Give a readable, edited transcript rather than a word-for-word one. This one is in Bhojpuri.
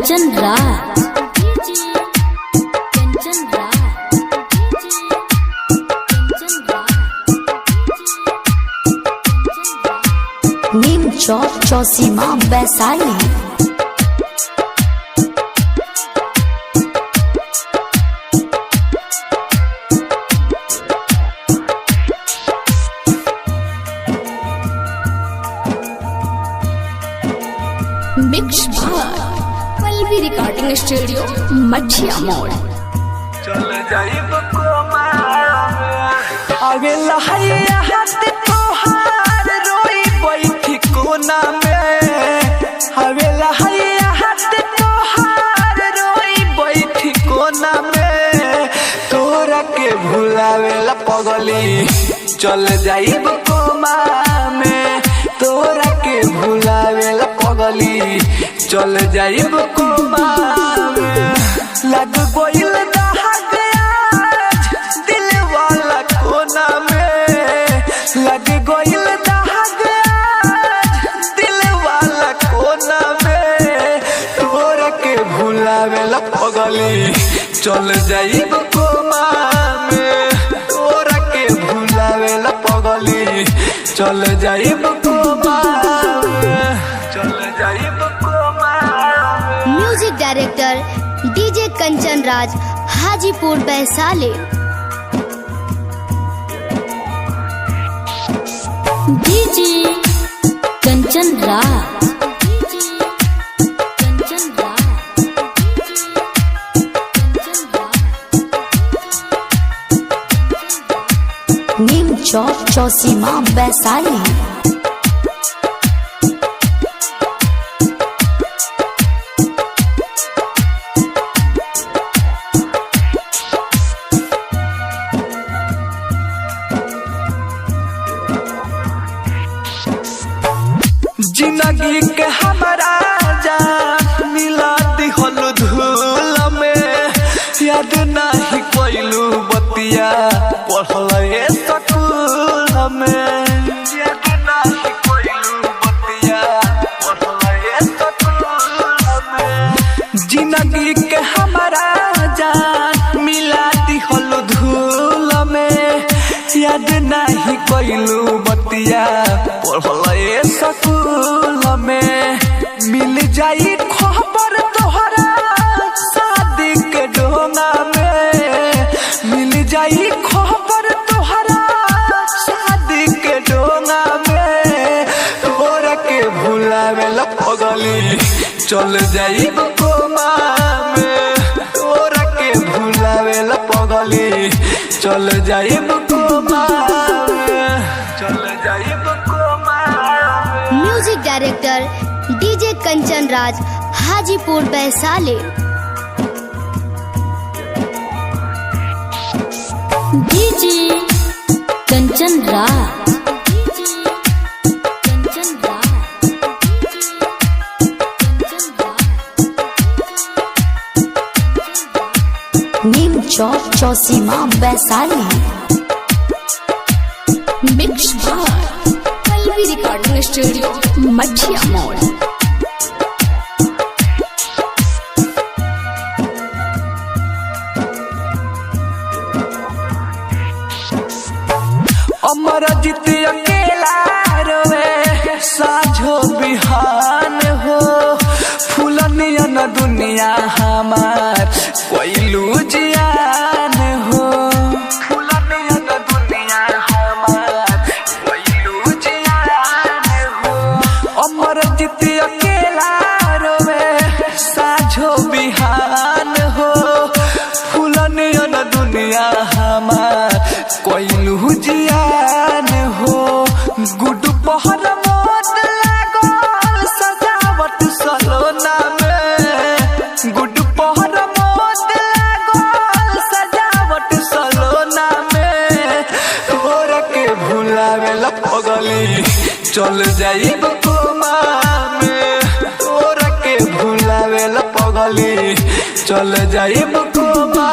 कंचन राज नीम चौक चौसीमा वैशाली। मिक्स बार पल्लवी रिकॉर्डिंग स्टूडियो मठिया मोड़। चल जाइब आगे लहैया हाथ तोहार रोई बैठी कोना में। आगे लहैया हाथ तोहार रोई बैठी कोना में। तोरा के भुलावेला पगली चल जाइब कोमा में। तोरा के भुलावेला पगली चल जाइब कोमा में। लग गइल दाग आज दिल वाला कोना में। लग गइल दाग आज दिल वाला कोना में। तोरा के भुलावेला पगली चल जाइब कोमा में। तोरा के भुलावेला पगली चल जाइब कोमा में। चल जाइब कोमा में। Music director DJ Kanchan Raj Hajipur Vaishali. DJ Kanchan Raj नीम चौक चौसीमा वैशाली। जिंदगी के हमारा जा मिला दिहल धूल में। याद नहीं कोइलू बतिया पढ़ल स्कूल में। याद नहीं कोइलू बतिया पढ़ल स्कूल में। जिंदगी के हमारा जा मिला दिहल धूल में। याद नहीं कोइलू बतिया पढ़ल स्कूल में। मिल जाई खबर तोहरा शादी के डोंगा में। मिल जाई खबर तोहरा शादी के डोंगा में। तोरा के भुलावेला पगली चल जाइब कोमा में। तोरा के भुलावेला पगली चल जाइब कोमा में। चल जाइब कोमा में। Music director DJ Kanchan Raj Hajipur Vaishali. DJ Kanchan Raj नीम चौक चौसीमा वैशाली। मिक्स बार पल्लवी रिकॉर्डिंग स्टूडियो मठिया मोड़। अमरजीत अकेला रोवे साझो बिहान हो। फूलनियन दुनिया हमार कोइलू जियान हो। फूलनियन दुनिया हमार कोइलू जियान हो। अमरजीत अकेला रोवे साझो बिहान हो। फूलनियन दुनिया हमार कोइलू जियान हो। गुड पहर मोट लागल सजावट सलोना में। गुड पहर मोट लागल सजावट सलोना में। तोरा के भुलावेला पगली चल जाइब कोमा में। तोरा के भुलावेला पगली चल जाइब कोमा।